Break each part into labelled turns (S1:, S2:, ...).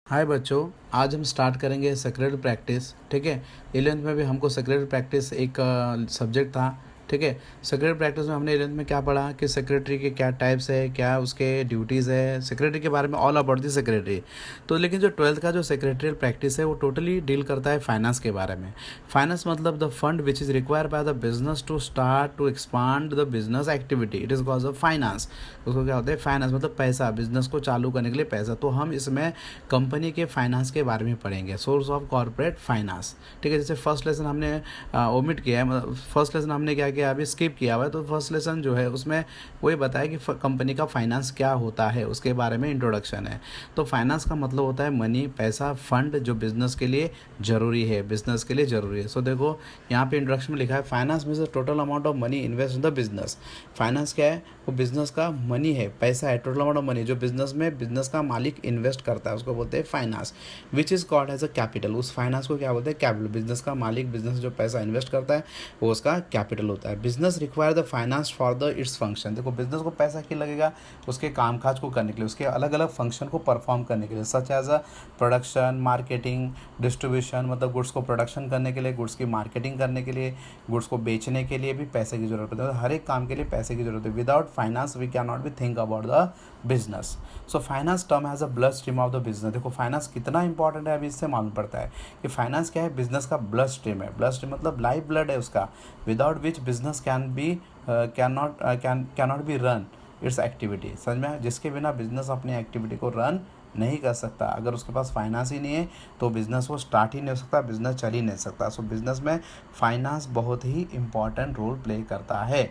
S1: हाय बच्चों, आज हम स्टार्ट करेंगे सेक्रेटरी प्रैक्टिस। ठीक है, 11th में भी हमको सेक्रेटरी प्रैक्टिस एक सब्जेक्ट था। ठीक है, सेक्रेटरी प्रैक्टिस में हमने 11th में क्या पढ़ा कि सेक्रेटरी के क्या टाइप्स है, क्या उसके ड्यूटीज़ है, सेक्रेटरी के बारे में ऑल अबाउट दी सेक्रेटरी। तो लेकिन जो 12th का जो सेक्रेटरियल प्रैक्टिस है वो टोटली डील करता है फाइनेंस के बारे में। फाइनेंस मतलब the fund which is required by the business to start to expand the business activity, it is called the finance. उसको क्या होता है, फाइनेंस मतलब पैसा, बिजनेस को चालू करने के लिए पैसा। तो हम इसमें कंपनी के फाइनेंस के बारे में पढ़ेंगे, सोर्स ऑफ कॉर्पोरेट फाइनेंस। ठीक है, जैसे फर्स्ट लेसन हमने ओमिट किया है, मतलब फर्स्ट लेसन हमने क्या किया, अभी स्किप किया हुआ है। तो फर्स्ट लेसन जो है उसमें वही बताया कि कंपनी का फाइनेंस क्या होता है, उसके बारे में इंट्रोडक्शन है। तो फाइनेंस का मतलब होता है मनी, पैसा, फंड जो बिजनेस के लिए ज़रूरी है, बिजनेस के लिए ज़रूरी है। सो देखो यहाँ पे इंट्रोडक्शन में लिखा है finance means the total amount of money invest in the business. Finance क्या है, वो बिजनेस का मनी है, पैसा है, टोटल अमाउंट ऑफ मनी जो बिजनेस में बिजनेस का मालिक इन्वेस्ट करता है उसको बोलते हैं finance. Which is called as a capital, उस फाइनेंस को क्या बोलते हैं, कैपिटल। बिजनेस का मालिक, बिजनेस जो पैसा इन्वेस्ट करता है वो उसका कैपिटल होता है। Business require the finance for the its function. देखो बिजनेस को पैसा क्यों लगेगा, उसके कामकाज को करने के लिए, उसके अलग अलग फंक्शन को परफॉर्म करने के लिए, such as a production, marketing, distribution, मतलब गुड्स को प्रोडक्शन करने के लिए, गुड्स की मार्केटिंग करने के लिए, गुड्स को बेचने के लिए भी पैसे की जरूरत है। हर एक काम के लिए पैसे की जरूरत है। Without finance we can not be think about the business. So finance term has a blood stream of the business. देखो फाइनेंस कितना इंपॉर्टेंट है अभी इससे मालूम पड़ता है कि फाइनेंस क्या है, बिजनेस का ब्लड स्ट्रीम है। ब्लड स्ट्रीम मतलब लाइफ ब्लड है उसका, without which business can not be run it's activity. समझ में, जिसके बिना बिजनेस अपनी एक्टिविटी को रन नहीं कर सकता। अगर उसके पास फाइनेंस ही नहीं है तो बिज़नेस वो स्टार्ट ही नहीं हो सकता, बिज़नेस चल ही नहीं सकता। सो बिज़नेस में फाइनेंस बहुत ही इंपॉर्टेंट रोल प्ले करता है।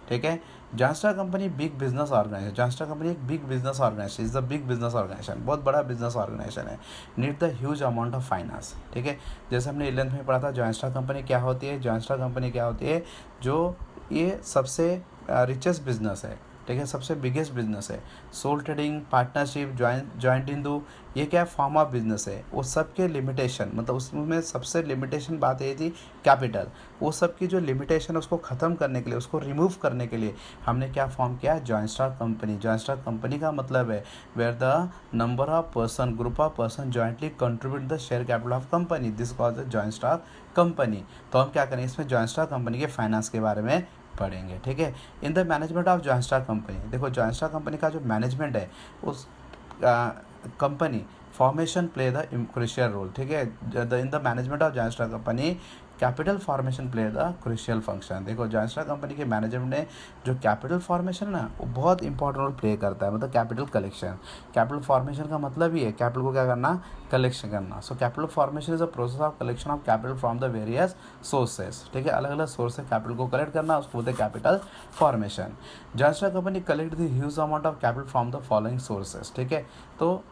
S1: ठीक है, जॉनस्टर कंपनी बिग बिजनेस ऑर्गेनाइजेशन। जॉनस्टर कंपनी एक big business organisation, is the big business organisation, बहुत बड़ा बिजनेस ऑर्गेनाइजेशन है। Need the huge amount of finance. ठीक है, जैसे हमने 11th में पढ़ा था जॉनस्टर कंपनी क्या होती है। जॉनस्टर कंपनी क्या होती है, जो ये सबसे रिचेस्ट बिजनेस है। ठीक है, सबसे बिगेस्ट बिजनेस है। Sole trading, partnership, joint Hindu, ये क्या फॉर्म ऑफ बिजनेस है। वो सबके लिमिटेशन, मतलब उसमें सबसे लिमिटेशन बात ये थी कैपिटल। वो सब की जो लिमिटेशन है उसको ख़त्म करने के लिए, उसको रिमूव करने के लिए हमने क्या फॉर्म किया, joint stock company. Joint stock company का मतलब है where the number of person, group of person jointly contribute the share capital of company, this called the joint stock company. तो हम क्या करें, इसमें जॉइंट स्टॉक कंपनी के फाइनेंस के बारे में पढ़ेंगे। ठीक है, in the management of joint stock company. देखो जॉइंट स्टॉक कंपनी का जो मैनेजमेंट है उस company formation play the crucial role. ठीक है, in the management of joint stock company capital formation play the crucial function. देखो जॉइंट स्टॉक कंपनी के management ने जो कैपिटल फॉर्मेशन ना वो बहुत इंपॉर्टेंट रोल प्ले करता है, मतलब कैपिटल कलेक्शन। कैपिटल फॉर्मेशन का मतलब ही है कैपिटल को क्या करना, कलेक्शन करना। So capital formation is a process of collection of capital from the various sources. ठीक है, अलग अलग सोर्स से कैपिटल को कलेक्ट करना, उसको बोलते हैं capital formation. Joint stock company collect the huge amount of capital from the following sources. ठीक है, तो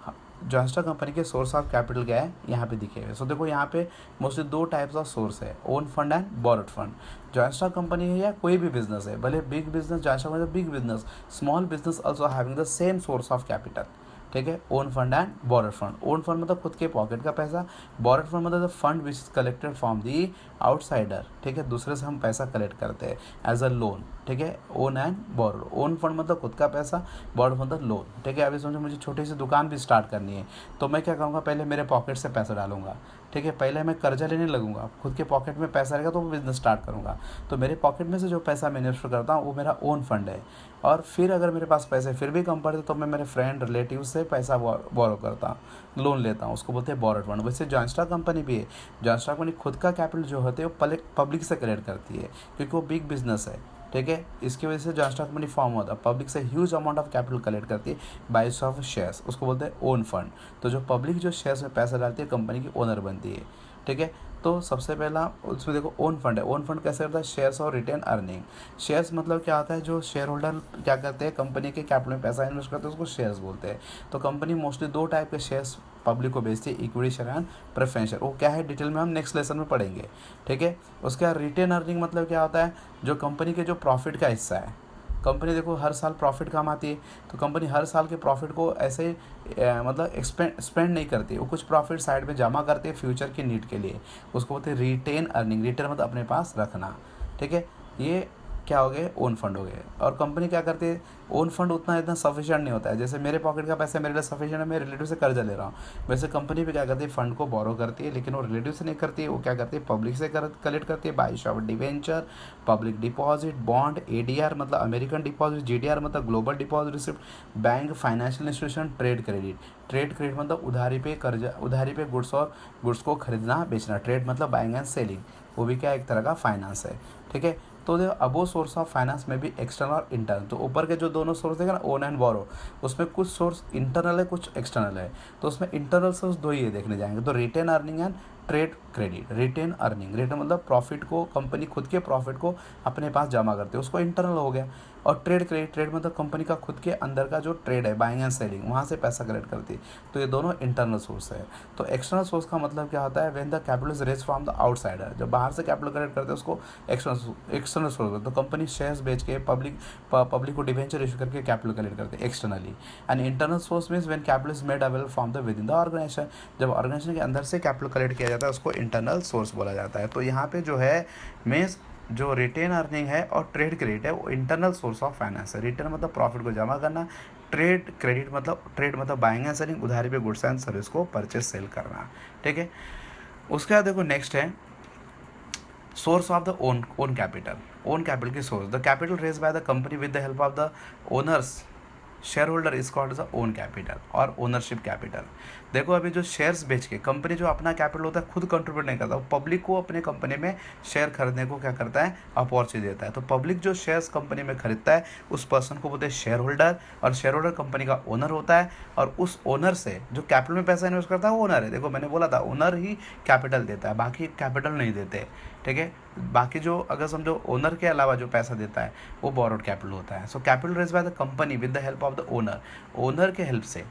S1: जॉइंट स्टॉक कंपनी के सोर्स ऑफ कैपिटल क्या है, यहाँ पे दिखे हुए। सो देखो यहाँ पे मोस्टली दो टाइप्स ऑफ सोर्स है, own fund and borrowed fund. Joint stock company है या कोई भी बिजनेस है, भले बिग बिजनेस, जॉइंट स्टॉक मतलब big business, small business also having the same source of capital. ठीक है, own fund and borrowed fund. Own fund मतलब खुद के पॉकेट का पैसा, बोरोड फंड मतलब the fund which is collected from the outsider. ठीक है, दूसरे से हम पैसा कलेक्ट करते हैं एज अ लोन। ठीक है, own and borrowed. Own fund मतलब खुद का पैसा, बोरोड मतलब लोन। ठीक है, अभी समझो मुझे छोटी सी दुकान भी स्टार्ट करनी है तो मैं क्या करूँगा, पहले मेरे पॉकेट से पैसा डालूंगा। ठीक है, पहले मैं कर्जा लेने लगूंगा, खुद के पॉकेट में पैसा रहेगा तो वो बिजनेस स्टार्ट करूँगा। तो मेरे पॉकेट में से जो पैसा मैं इन्वेस्ट करता हूँ वो मेरा ओन फंड है। और फिर अगर मेरे पास पैसे फिर भी कम पड़ते तो मैं मेरे फ्रेंड रिलेटिव से पैसा बोरो करता हूँ, लोन लेता हूँ, उसको बोलते हैं बोरोड फंड। वैसे जॉइंट स्टॉक कंपनी भी है। जॉइंट स्टॉक कंपनी खुद का कैपिटल जो होते हैं वो पब्लिक से कलेक्ट करती है क्योंकि वो बिग बिजनेस है। ठीक है, इसकी वजह से जॉइंट स्टॉक कंपनी फॉर्म होता है, पब्लिक से huge amount of capital collect करती है बाइस ऑफ शेयर्स, उसको बोलते हैं ओन फंड। तो जो पब्लिक जो शेयर्स में पैसा डालती है कंपनी की ओनर बनती है। ठीक है, तो सबसे पहला उसमें देखो ओन फंड है। ओन फंड कैसे होता है, शेयर्स और रिटेन अर्निंग। शेयर्स मतलब क्या होता है, जो शेयर होल्डर क्या करते हैं, कंपनी के कैपिटल में पैसा इन्वेस्ट करते हैं उसको शेयर्स बोलते हैं। तो कंपनी मोस्टली दो टाइप के शेयर्स पब्लिक को बेचती है, equity share and preference share. वो क्या है डिटेल में हम नेक्स्ट लेसन में पढ़ेंगे। ठीक है, उसके बाद रिटेन अर्निंग मतलब क्या होता है, जो कंपनी के जो प्रॉफिट का हिस्सा है। कंपनी देखो हर साल प्रॉफिट कमाती है तो कंपनी हर साल के प्रॉफिट को ऐसे मतलब स्पेंड नहीं करती, वो कुछ प्रॉफिट साइड में जमा करती है फ्यूचर की नीड के लिए, उसको बोलते हैं रिटेन अर्निंग। रिटेन मतलब अपने पास रखना। ठीक है, ये क्या हो गए, ओन फंड हो गए। और कंपनी क्या करती है, ओन फंड उतना इतना सफिशिएंट नहीं होता है। जैसे मेरे पॉकेट का पैसा मेरे लिए सफिशिएंट है, मैं रिलेटिव से कर्जा ले रहा हूँ, वैसे कंपनी भी क्या करती है, फंड को बोरो करती है, लेकिन वो रिलेटिव से नहीं करती है, वो क्या करती है, पब्लिक से कलेक्ट करती है, bye issue of debenture, public deposit, bond, ADR मतलब अमेरिकन डिपॉजिट, जीडीआर मतलब global deposit receipt, bank, financial institution, trade credit. Trade credit मतलब उधारी पे कर्जा, उधारी पे गुड्स और गुड्स को खरीदना बेचना। ट्रेड मतलब बाइंग एंड सेलिंग, वो भी क्या एक तरह का फाइनेंस है, ठीक है। तो देखो अबो सोर्स ऑफ फाइनेंस में भी एक्सटर्नल और इंटरनल, तो ऊपर के जो दोनों सोर्स देगा ना, ओन एंड बोरो, उसमें कुछ सोर्स इंटरनल है कुछ एक्सटर्नल है। तो उसमें इंटरनल सोर्स दो ही देखने जाएंगे, तो retain earning and trade credit. Retain earning, retain मतलब प्रॉफिट को, कंपनी खुद के प्रॉफिट को अपने पास जमा करते हैं, उसको इंटरनल हो गया। और ट्रेड क्रेडिट, ट्रेड मतलब कंपनी का खुद के अंदर का जो ट्रेड है, बाइंग एंड सेलिंग, वहाँ से पैसा कलेक्ट करती है। तो ये दोनों इंटरनल सोर्स है। तो एक्सटर्नल सोर्स का मतलब क्या होता है, when the capital is raise from the outsider, जब बाहर से कैपिटल कलेक्ट करते हैं उसको एक्सटर्नल सोर्स। तो कंपनी शेयर्स बेच के पब्लिक को डिवेंचर इशू करके कैपिटल कलेक्ट करते हैं externally. And internal source means when capital is made available from the with in the organisation, जब ऑर्गेनाइजेशन के अंदर से कैपिटल कलेक्ट किया जाता है उसको इंटरनल सोर्स बोला जाता है। तो यहाँ पे जो है मीन्स जो रिटेन अर्निंग है और ट्रेड क्रेडिट है वो इंटरनल सोर्स ऑफ फाइनेंस है। रिटेन मतलब प्रॉफिट को जमा करना, ट्रेड क्रेडिट मतलब बाइंग एंड सेलिंग, उधारी पे गुड्स एंड सर्विस को परचेज सेल करना, ठीक है। उसके बाद देखो नेक्स्ट है source of the own capital. Own capital की source, the capital raise by the company with the help of the owners share holder is called the own capital और ओनरशिप कैपिटल। देखो अभी जो शेयर्स बेच के company जो अपना capital होता है खुद कंट्रीब्यूट नहीं करता, वो पब्लिक को अपने कंपनी में शेयर खरीदने को क्या करता है, अपॉर्चुनिटी देता है। तो पब्लिक जो शेयर्स कंपनी में खरीदता है उस पर्सन को बोलते हैं शेयर होल्डर, और शेयर होल्डर कंपनी का ओनर होता है। और उस ओनर से जो कैपिटल में पैसा इन्वेस्ट करता है वो ओनर है। देखो मैंने बोला था ओनर ही कैपिटल देता है, बाकी कैपिटल नहीं देते, ठीक है। बाकी जो अगर समझो ओनर के अलावा जो पैसा देता है वो बोरोड कैपिटल होता है। So capital raise by the company with the help of the owner, owner के हेल्प से,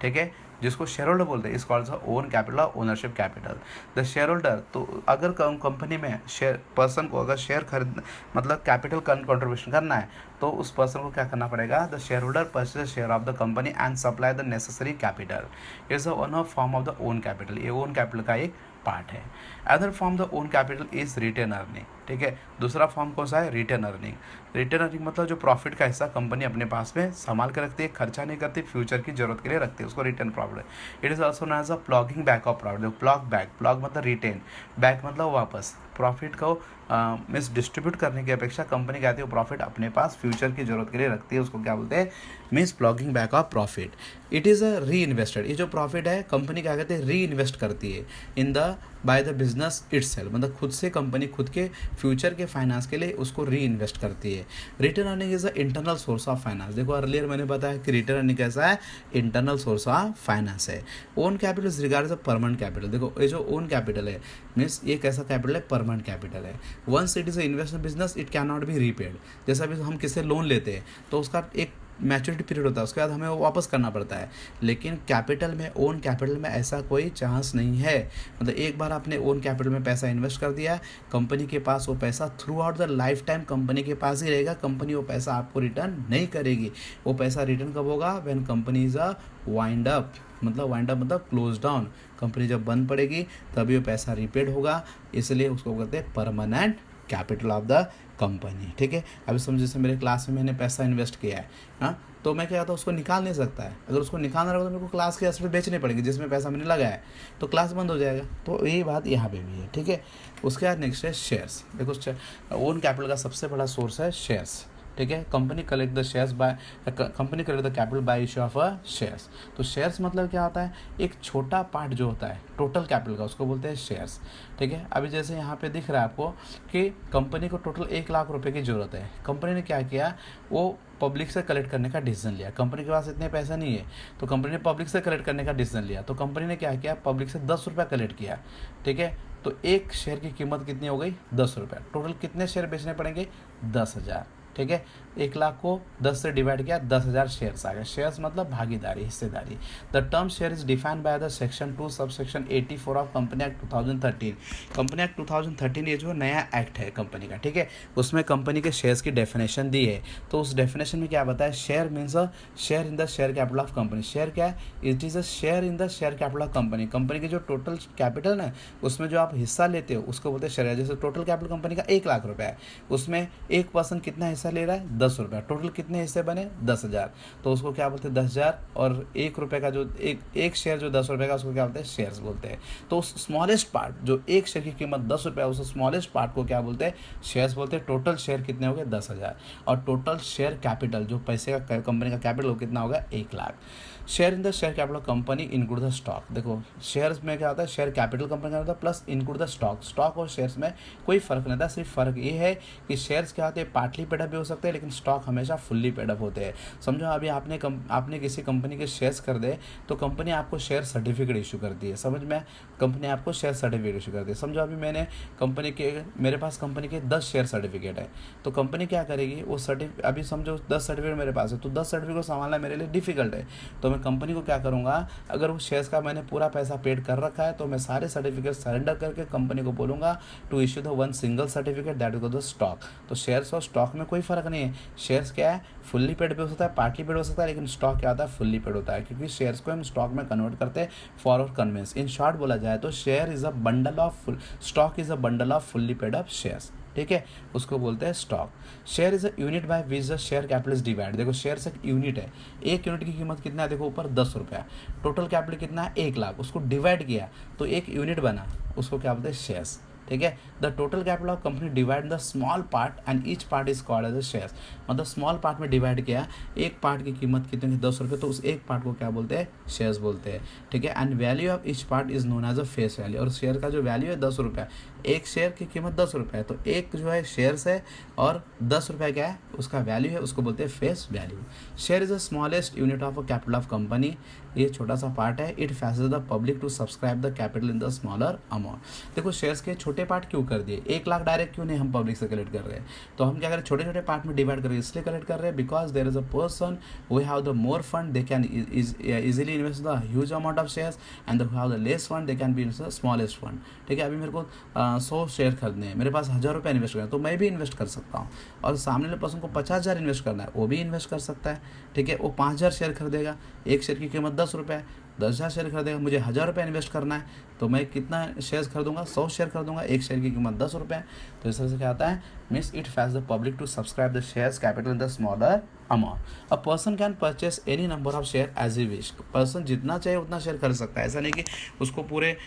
S1: ठीक है, जिसको शेयर होल्डर बोलते हैं, इस कॉल्ड ओन कैपिटल और ownership capital. The share holder, तो अगर कंपनी में शेयर पर्सन को अगर शेयर खरीद मतलब कैपिटल कंट्रीब्यूशन करना है तो उस पर्सन को क्या करना पड़ेगा, the share holder purchase share of the company and supply the necessary capital. Is one of form of the own capital, ये ओन कैपिटल का एक पार्ट है। Other form the own capital is retain earning, ठीक है। दूसरा form कौन सा है, रिटेन अर्निंग। रिटेन अर्निंग मतलब जो प्रॉफिट का हिस्सा कंपनी अपने पास में संभाल कर रखती है, खर्चा नहीं करती, फ्यूचर की जरूरत के लिए रखती है, उसको retain profit. It is also known as a ploughing back of profit. Plough back, plough मतलब रिटेन, बैक मतलब वापस, प्रॉफिट को मीन्स डिस्ट्रीब्यूट करने की अपेक्षा कंपनी क्या आती है वो प्रॉफिट अपने पास फ्यूचर की जरूरत के लिए रखती है, उसको क्या बोलते हैं, means plogging back of profit. It is अ री इन्वेस्टेड, ये जो प्रॉफिट है कंपनी क्या कहते हैं री इन्वेस्ट करती है in the by the business itself, मतलब खुद से कंपनी खुद के फ्यूचर के फाइनेंस के लिए उसको री इन्वेस्ट करती है। Return earning is the internal source of finance. देखो अर्लियर मैंने बताया कि रिटर्न अर्निंग कैसा है, इंटरनल सोर्स ऑफ फाइनेंस है। Own capital is regard as a permanent capital. देखो ये जो ओन कैपिटल है मीन्स ये कैसा कैपिटल है, परमानेंट कैपिटल है। Once it is a investment business it can not be repaid. जैसा भी हम किसी लोन लेते हैं तो उसका एक मैच्योरिटी पीरियड होता है, उसके बाद हमें वो वापस करना पड़ता है। लेकिन कैपिटल में, ओन कैपिटल में ऐसा कोई चांस नहीं है। मतलब एक बार आपने ओन कैपिटल में पैसा इन्वेस्ट कर दिया, कंपनी के पास वो पैसा through out the life time company के पास ही रहेगा, कंपनी वो पैसा आपको रिटर्न नहीं करेगी। वो पैसा रिटर्न कब होगा, when company is a wind up, मतलब वाइंड अप मतलब क्लोज डाउन, कंपनी जब बंद पड़ेगी तभी वो पैसा रिपेड होगा, इसलिए उसको कहते हैं permanent capital of the company, ठीक है। अभी समझो जैसे मेरे क्लास में मैंने पैसा इन्वेस्ट किया है, हाँ, तो मैं क्या कहता हूँ उसको निकाल नहीं सकता है। अगर उसको निकालना रहेगा तो मेरे को क्लास के एसेट बेचने पड़ेंगे जिसमें पैसा मैंने लगाया है, तो क्लास बंद हो जाएगा। तो यही बात यहाँ पे भी है, ठीक है। उसके बाद नेक्स्ट है शेयर्स। देखो ओन कैपिटल का सबसे बड़ा सोर्स है शेयर्स, ठीक है। Company collect the shares by, company collect the capital by issue of a shares. तो शेयर्स मतलब क्या होता है, एक छोटा पार्ट जो होता है टोटल कैपिटल का उसको बोलते हैं शेयर्स, ठीक है। अभी जैसे यहाँ पे दिख रहा है आपको कि कंपनी को टोटल 1 लाख रुपए की ज़रूरत है। कंपनी ने क्या किया, वो पब्लिक से कलेक्ट करने का डिसीजन लिया। कंपनी के पास इतने पैसा नहीं है तो कंपनी ने पब्लिक से कलेक्ट करने का डिसीजन लिया। तो कंपनी ने क्या किया, पब्लिक से 10 रुपये कलेक्ट किया, ठीक है। तो एक शेयर की कीमत कितनी हो गई, 10 रुपये। टोटल कितने शेयर बेचने पड़ेंगे, 10,000, ठीक है। 1 लाख को 10 से डिवाइड किया, 10,000 शेयर्स आ गए। शेयर्स मतलब भागीदारी, हिस्सेदारी। The term share is defined by the section 2 sub section 84 of company act 2013। Company act 2013 ये जो नया एक्ट है कंपनी का, ठीक है, उसमें कंपनी के शेयर्स की डेफिनेशन दी है। तो उस डेफिनेशन में क्या बताया, share means a share in the share capital of company. Share क्या है, it is a share in the share capital of company. Company के जो टोटल कैपिटल है उसमें जो आप हिस्सा लेते हो उसको बोलते हैं शेयर। जैसे टोटल कैपिटल कंपनी का 1 लाख रुपये है, उसमें एक पर्सन कितना हिस्सा ले रहा है, 10 रुपये। टोटल कितने हिस्से बने, 10,000। तो उसको क्या बोलते हैं, 10,000 और 1 रुपये का जो एक शेयर जो 10 रुपये का, उसको क्या बोलते हैं, शेयर्स बोलते हैं। तो उस स्मॉलेस्ट पार्ट जो एक शेयर की कीमत 10 रुपये है, उस स्मॉलेस्ट पार्ट को क्या बोलते हैं, शेयर्स बोलते हैं। टोटल शेयर कितने हो गए, 10,000। और टोटल शेयर कैपिटल जो पैसे का कंपनी का कैपिटल वो कितना होगा, 1 lakh. Share in the share capital company include the stock. देखो शेयर्स में क्या होता है, शेयर कैपिटल कंपनी का होता है plus include the stock. Stock और शेयर्स में कोई फर्क नहीं था, सिर्फ फर्क ये है कि शेयर्स क्या होते हैं, पार्टली पेडअप भी हो सकते हैं, लेकिन स्टॉक हमेशा फुल्ली पेडअप होते हैं। समझो अभी आपने किसी कंपनी के शेयर्स कर दे तो कंपनी आपको शेयर सर्टिफिकेट इशू करती है, समझ में, कंपनी आपको शेयर सर्टिफिकेट इशू करती है। समझो अभी मेरे पास कंपनी के 10 शेयर सर्टिफिकेट है, तो कंपनी क्या करेगी, वो अभी समझो 10 सर्टिफिकेट मेरे पास है, तो 10 सर्टिफिकेट संभालना मेरे लिए डिफिकल्ट है। तो मैं कंपनी को क्या करूंगा, अगर वो शेयर्स का मैंने पूरा पैसा पेड कर रखा है तो मैं सारे सर्टिफिकेट सरेंडर करके कंपनी को बोलूंगा to issue the one single certificate that is the stock. तो शेयर्स और स्टॉक में कोई फर्क नहीं है। शेयर्स क्या है, फुल्ली पेड भी हो सकता है, पार्टली पेड हो सकता है, लेकिन स्टॉक क्या होता है, फुल्ली पेड होता है, क्योंकि शेयर्स को हम स्टॉक में कन्वर्ट करते हैं फॉर और कन्वेंस। इन शॉर्ट बोला जाए तो share is a bundle of stock is a bundle off fully paid up shares, ठीक है, उसको बोलते हैं stock. Share is a unit by which the share capital is divide. देखो शेयर से यूनिट है, एक यूनिट की कीमत कितना है, देखो ऊपर 10 रुपया, टोटल कैपिटल कितना है, 1 लाख, उसको डिवाइड किया तो एक यूनिट बना, उसको क्या बोलते हैं, शेयर्स, ठीक है। The total capital of company divide the small part and each part is called as a shares. मतलब स्मॉल पार्ट में डिवाइड किया, एक पार्ट की कीमत कितनी, 10 रुपये, तो उस एक पार्ट को क्या बोलते हैं, शेयर्स बोलते हैं, ठीक है। And value of each part is known as a face value. और शेयर का जो वैल्यू है 10 रुपये, एक शेयर की कीमत 10 रुपये है, तो एक जो है शेयर्स है और 10 रुपये क्या है उसका वैल्यू है, उसको बोलते हैं face value. Share is the smallest unit of a capital of company. ये छोटा सा पार्ट है। It faces the public to subscribe the capital in the smaller amount. देखो शेयर्स के छोटे पार्ट क्यों कर दिए, 1 लाख डायरेक्ट क्यों नहीं हम पब्लिक से कलेक्ट कर रहे हैं, तो हम क्या करें, छोटे छोटे पार्ट में डिवाइड करके इसलिए कलेक्ट कर रहे हैं because there is a person who have the more fund they can easily invest the huge amount of shares and who have the less fund they can be invest the smallest fund, ठीक है। अभी मेरे को 100 share खरीदने हैं, मेरे पास 1,000 रुपये invest करना है, तो मैं भी इन्वेस्ट कर सकता हूँ, और सामने वाले पर्सन को 50,000 इन्वेस्ट करना है, वो भी इन्वेस्ट कर सकता है, ठीक है। वो 5,000 शेयर खरीदेगा, एक शेयर की कीमत 10 रुपये है, 10,000 शेयर खरीदेगा, मुझे 1,000 रुपये इन्वेस्ट करना है, तो मैं कितना शेयर खरीदूंगा, 100 शेयर खरीदूंगा, एक शेयर की कीमत 10 रुपये है। तो इस तरह से क्या आता है, means it faces the public to subscribe the shares capital in the smaller amount. A person can purchase any number of share as he wish. Person जितना चाहिए उतना शेयर खरीद सकता है, ऐसा नहीं कि उसको पूरे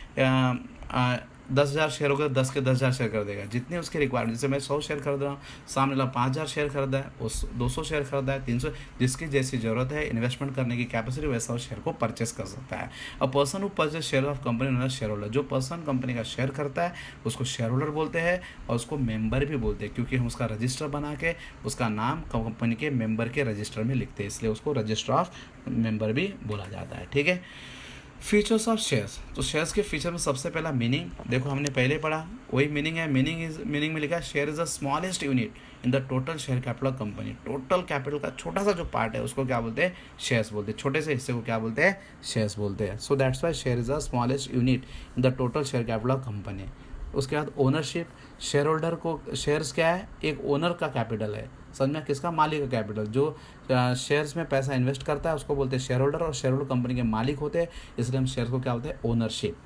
S1: 10,000 शेयर हो गए, 10 के 10,000 शेयर कर देगा, जितनी उसकी रिक्वायरमेंट। जैसे मैं 100 शेयर खरीद रहा हूँ, सामने वाला 5,000 शेयर खरीदा है, उस 200 शेयर खरीदा है, 300, जिसकी जैसी जरूरत है इन्वेस्टमेंट करने की कैपेसिटी, वैसा उस शेयर को परचेस कर सकता है। अ person who purchase share of company non share holder. जो पर्सन कंपनी का शेयर करता है उसको शेयर होल्डर बोलते हैं, और उसको मेंबर भी बोलते हैं, क्योंकि हम उसका रजिस्टर बना के उसका नाम कंपनी के मेंबर के रजिस्टर में लिखते हैं, इसलिए उसको रजिस्टर ऑफ मेंबर भी बोला जाता है, ठीक है। Features of shares. तो शेयर्स के फीचर में सबसे पहला मीनिंग, देखो हमने पहले पढ़ा वही मीनिंग है। मीनिंग में लिखा है share is the smallest unit in the total share capital of company. Total capital का छोटा सा जो पार्ट है उसको क्या बोलते हैं, शेयर्स बोलते हैं। छोटे से हिस्से को क्या बोलते हैं, शेयर्स बोलते हैं। So that's why share is the smallest unit in the total share capital of company. उसके बाद ओनरशिप। शेयर होल्डर को, शेयर्स क्या है, एक ओनर का कैपिटल है, समझ में, किसका, मालिक का कैपिटल। जो शेयर्स में पैसा इन्वेस्ट करता है उसको बोलते हैं शेयर होल्डर, और शेयर होल्डर कंपनी के मालिक होते हैं, इसलिए हम शेयर को क्या बोलते हैं, ownership.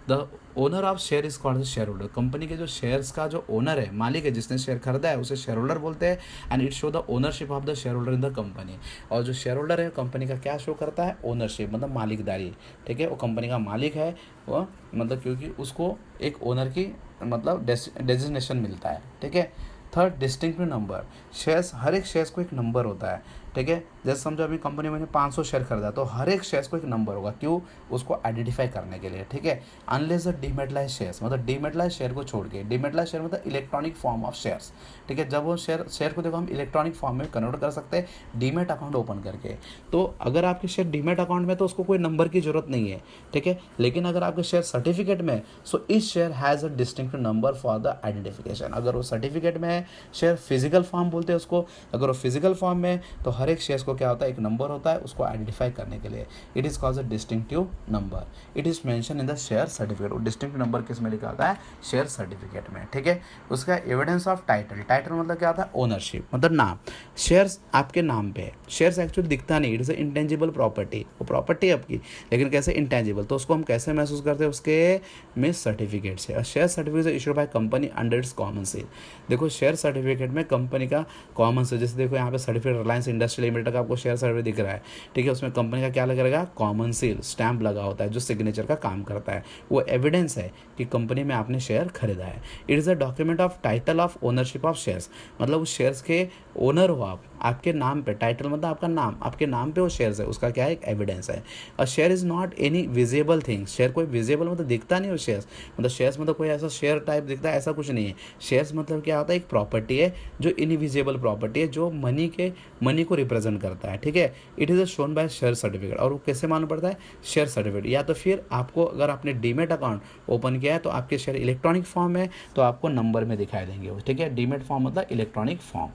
S1: The owner of share is called share holder. Company के जो शेयर्स का जो ओनर है, मालिक है, जिसने शेयर खरीदा है, उसे शेयर होल्डर बोलते हैं। And it show the ownership of the share holder in the company. और जो शेयर होल्डर है कंपनी का क्या शो करता है, ओनरशिप, मतलब मालिकदारी, ठीक है। वो कंपनी का मालिक है वो, मतलब क्योंकि उसको एक ओनर की मतलब डेजिग्नेशन मिलता है, ठीक है। Third, distinctive number. शेयर्स, हर एक शेयर्स को एक नंबर होता है, ठीक है। जैसे समझो अभी कंपनी मैंने 500 शेयर खरीदा, तो हर एक शेयर्स को एक नंबर होगा, क्यों, उसको आइडेंटिफाई करने के लिए, ठीक है। अनलेस द डीमेटलाइज शेयर्स, मतलब डीमेटलाइज शेयर को छोड़ के, डीमेटलाइज शेयर मतलब इलेक्ट्रॉनिक फॉर्म ऑफ शेयर्स, ठीक है। जब वो शेयर को देखो हम इलेक्ट्रॉनिक फॉर्म में कन्वर्ट कर सकते हैं डीमेट अकाउंट ओपन करके। तो अगर आपके शेयर डीमेट अकाउंट में तो उसको कोई नंबर की जरूरत नहीं है, ठीक है। लेकिन अगर आपके शेयर सर्टिफिकेट में, सो इस share has a distinct number for the identification. अगर वो सर्टिफिकेट में है, शेयर फिजिकल फॉर्म बोलते हैं उसको, अगर वो फिजिकल फॉर्म में, तो हर एक शेयर को क्या होता है, एक नंबर होता है उसको आइडेंटिफाई करने के लिए। It is called a distinctive number, it is mention in the share certificate. वो डिस्टिंक्टिव नंबर किस में लिखा होता है, शेयर सर्टिफिकेट में, ठीक है। उसका एविडेंस ऑफ टाइटल, टाइटल मतलब क्या होता है, ओनरशिप, मतलब नाम। शेयर्स आपके नाम पे है, शेयर्स एक्चुअली दिखता नहीं, it is a intangible property, वो प्रॉपर्टी है आपकी, लेकिन कैसे इंटेंजिबल, तो उसको हम कैसे महसूस करते हैं, उसके में सर्टिफिकेट से। Share certificate issued by company under its common seal. देखो शेयर सर्टिफिकेट में कंपनी का कॉमन सील, जैसे देखो यहाँ पे सर्टिफिकेट रिलायंस इंडस्ट्री लिमिटेड का आपको शेयर सर्टिफिकेट दिख रहा है, ठीक है। उसमें कंपनी का क्या लगा रहेगा, कॉमन सील, स्टैंप लगा होता है जो सिग्नेचर का काम करता है। वो एविडेंस है कि कंपनी में आपने शेयर खरीदा है। It is a document of title of ownership of shares, मतलब उस शेयर्स के ओनर हो आप, आपके नाम पे, टाइटल मतलब आपका नाम, आपके नाम पे वो शेयर्स है, उसका क्या है, एक एविडेंस है। A share is not any visible thing, share कोई विजिबल मतलब दिखता नहीं हो शेयर्स, मतलब शेयर्स मतलब कोई ऐसा शेयर टाइप दिखता है, ऐसा कुछ नहीं है। शेयर्स मतलब क्या होता है, एक प्रॉपर्टी है जो इनविजिबल प्रॉपर्टी है, जो मनी को रिप्रेजेंट करता है, ठीक है। It is shown by share certificate, और वो कैसे मालूम पड़ता है, शेयर सर्टिफिकेट। या तो फिर आपको, अगर आपने डीमेट अकाउंट ओपन किया है तो आपके शेयर इलेक्ट्रॉनिक फॉर्म है तो आपको नंबर में दिखाई देंगे वो, ठीक है। डीमेट फॉर्म मतलब इलेक्ट्रॉनिक फॉर्म,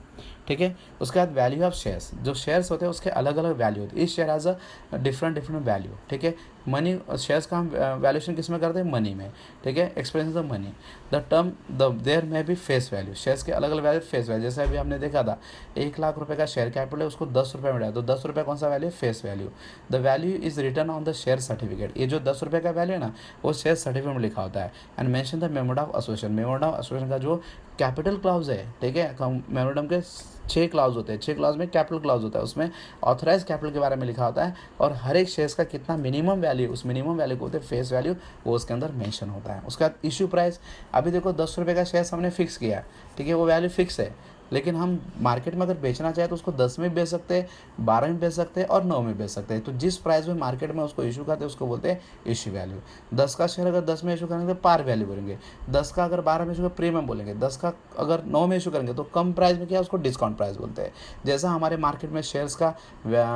S1: ठीक है। उसके बाद वैल्यू ऑफ शेयर्स, जो शेयर्स होते हैं उसके अलग अलग वैल्यू होती है। Is share as a different value, ठीक है। मनी, शेयर्स का हम वैल्यूएशन किस में करते हैं, मनी में, ठीक है। Expense of money, the term there में भी फेस वैल्यू, शेयर्स के अलग अलग वैल्यू, फेस वैल्यू। जैसे अभी हमने देखा था 1 लाख रुपए का शेयर कैपिटल है, उसको 10 रुपये मिला, तो 10 रुपये कौन सा value, face value. The value is return on the share certificate, ये जो 10 रुपये का वैल्यू है ना, वो शेयर सर्टिफिकेट में लिखा होता है। And mention the memorandum of association, memorandum of association का जो कैपिटल क्लाउज है, ठीक है। मेमोरेंडम के 6 क्लाउज होते हैं, 6 क्लाउज में कैपिटल क्लाउज होता है, उसमें ऑथराइज कैपिटल के बारे में लिखा होता है, और हर एक शेयर्स का कितना मिनिमम वैल्यू, उस मिनिमम वैल्यू को होते हैं फेस वैल्यू, वो उसके अंदर मेंशन होता है। उसका इशू प्राइस, अभी देखो 10 रुपये का शेयर्स हमने फिक्स किया, ठीक है, वो वैल्यू फिक्स है, लेकिन हम मार्केट में अगर बेचना चाहें तो उसको 10 में बेच सकते हैं, 12 में बेच सकते हैं और 9 में बेच सकते हैं। तो जिस प्राइस में मार्केट में उसको इशू करते हैं उसको बोलते हैं इशू वैल्यू। 10 का शेयर अगर 10 में इशू करेंगे तो पार वैल्यू बोलेंगे, 10 का अगर 12 में इशू प्रीमियम बोलेंगे, 10 का अगर 9 में इशू करेंगे तो कम प्राइस में क्या, उसको डिस्काउंट प्राइस बोलते हैं। जैसा हमारे मार्केट में शेयर्स का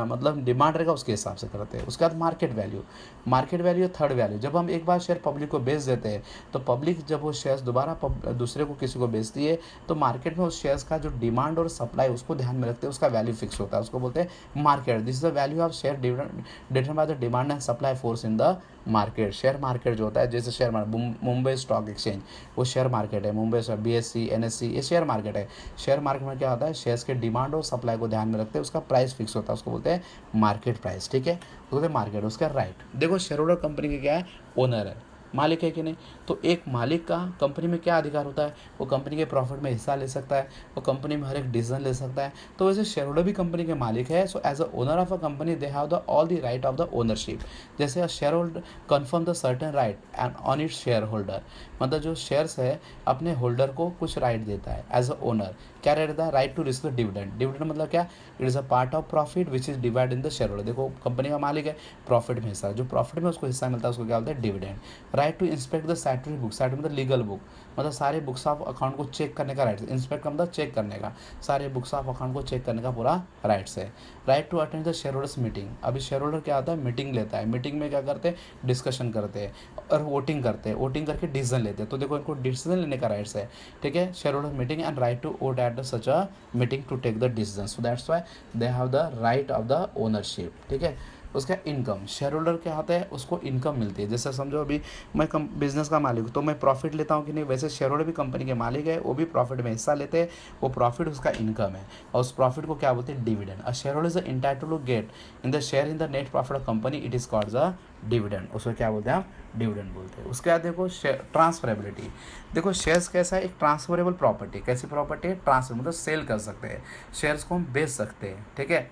S1: मतलब डिमांड रहेगा उसके हिसाब से करते हैं। उसके बाद market value, market value third value, जब हम एक बार शेयर पब्लिक को बेच देते हैं तो पब्लिक जब वो शेयर्स दोबारा दूसरे को किसी को बेचती है तो मार्केट में उस शेयर्स का जो डिमांड और सप्लाई उसको ध्यान में रखते हैं, उसका वैल्यू फिक्स होता है, उसको बोलते हैं market. This is the value of share determined by the demand and supply force in the market. Share market जो होता है, जैसे share market, Mumbai stock exchange वो शेयर मार्केट है, मुंबई BSE NSE ये शेयर मार्केट है। शेयर मार्केट में क्या होता है, शेयर्स के डिमांड और सप्लाई को ध्यान में रखते हैं, उसका प्राइस फिक्स होता है, उसको बोलते हैं मार्केट प्राइस, ठीक है। तो बोलते हैं मार्केट। उसका राइट, देखो शेयर होल्डर कंपनी के क्या है, ओनर है, मालिक है कि नहीं। तो एक मालिक का कंपनी में क्या अधिकार होता है, वो कंपनी के प्रॉफिट में हिस्सा ले सकता है, वो कंपनी में हर एक डिसीजन ले सकता है। तो वैसे शेयर होल्डर भी कंपनी के मालिक है। So as a owner of a company they have the all the right of the ownership. जैसे share holder confirm the certain right and on its share holder, मतलब जो शेयर्स है अपने holder को कुछ राइट देता है एज अ ओनर। क्या राइट देता है, right to receive the dividend. Dividend मतलब क्या, it is a part of profit which is divide in the share holder. देखो कंपनी का मालिक है, प्रॉफिट में हिस्सा, जो प्रॉफिट में उसको हिस्सा मिलता है उसको क्या बोलते हैं, dividend. Right to inspect the statutory book, statutory मतलब लीगल बुक, मतलब सारे बुक्स ऑफ अकाउंट को चेक करने का राइट। इंस्पेक्ट मतलब चेक करने का, सारे बुक्स ऑफ अकाउंट को चेक करने का पूरा राइट्स है। Right to attend the share holders meeting, अभी शेयर होल्डर क्या होता है, मीटिंग लेता है, मीटिंग में क्या करते हैं, डिस्कशन करते हैं और वोटिंग करते हैं, वोटिंग करके डिसीजन लेते हैं। तो देखो इनको डिसीजन लेने का राइट्स है, ठीक है। Share holder meeting and right to vote at such a meeting to take the decision, so that's why they have the right of the ownership, ठीक है। उसका इनकम, शेयर होल्डर क्या होता है, उसको इनकम मिलती है। जैसे समझो अभी मैं बिजनेस का मालिक हूँ तो मैं प्रॉफिट लेता हूँ कि नहीं, वैसे शेयर होल्डर भी कंपनी के मालिक है, वो भी प्रॉफिट में हिस्सा लेते हैं, वो प्रॉफिट उसका इनकम है और उस प्रॉफिट को क्या बोलते हैं, dividend. A share holder is entitled to get in the share in the net profit of company, it is called the dividend, उसको क्या बोलते हैं हम, डिविडेंड बोलते हैं। उसके बाद देखो ट्रांसफरेबिलिटी, देखो शेयर्स कैसा है, एक ट्रांसफरेबल प्रॉपर्टी। कैसी प्रॉपर्टी है, ट्रांसफर मतलब सेल कर सकते हैं, शेयर्स को हम बेच सकते हैं, ठीक है।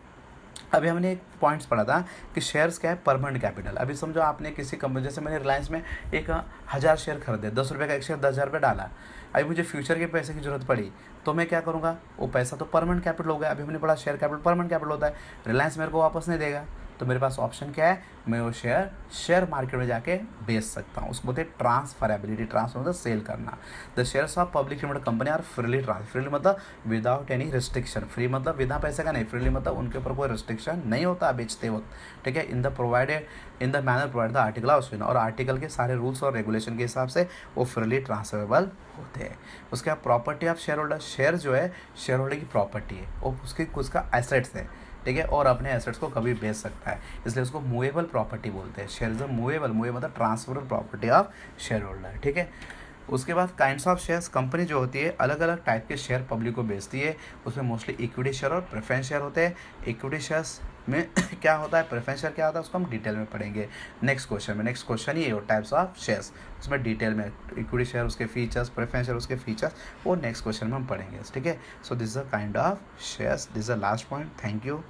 S1: अभी हमने एक पॉइंट्स पढ़ा था कि शेयर्स क्या है, परमानेंट कैपिटल। अभी समझो आपने किसी कंपनी, जैसे मैंने रिलायंस में 1,000 शेयर खरीदे, 10 रुपये का एक शेयर 10,000 रुपये डाला। अभी मुझे फ्यूचर के पैसे की जरूरत पड़ी तो मैं क्या करूँगा, वो पैसा तो परमानेंट कैपिटल हो गया। अभी हमने पढ़ा शेयर कैपिटल परमानेंट कैपिटल होता है, रिलायंस मेरे को वापस नहीं देगा, तो मेरे पास ऑप्शन क्या है, मैं वो शेयर मार्केट में जाके बेच सकता हूँ। उसको बोलते हैं ट्रांसफरेबिलिटी। ट्रांसफर मतलब सेल करना। The shares of public limited company are freely freely मतलब विदाउट एनी रिस्ट्रिक्शन। फ्री मतलब बिना पैसे का नहीं, फ्रीली मतलब उनके ऊपर कोई रिस्ट्रिक्शन नहीं होता बेचते वक्त, ठीक है। In the manner provide the article of, और आर्टिकल के सारे रूल्स और रेगुलेशन के हिसाब से वो फ्रीली ट्रांसफरेबल होते हैं। उसके बाद property of share holder, share जो है शेयर होल्डर की प्रॉपर्टी है, और उसका एसेट्स है, ठीक है, और अपने एसेट्स को कभी बेच सकता है, इसलिए उसको मूवेबल प्रॉपर्टी बोलते हैं। शेयर इज मूवेबल मतलब transferable property of share holder, ठीक है। उसके बाद काइंड्स ऑफ शेयर्स, कंपनी जो होती है अलग अलग टाइप के शेयर पब्लिक को बेचती है। उसमें मोस्टली इक्विटी शेयर और प्रेफरेंस शेयर होते हैं। इक्विटी शेयर्स में क्या होता है, प्रेफरेंस शेयर क्या होता है, उसको हम डिटेल में पढ़ेंगे नेक्स्ट क्वेश्चन ही है टाइप्स ऑफ शेयर्स, उसमें डिटेल में इक्विटी शेयर उसके फीचर्स, प्रेफरेंस शेयर उसके फीचर्स, वो नेक्स्ट क्वेश्चन में हम पढ़ेंगे, ठीक है। So this is a kind of shares, this is a last point. Thank you.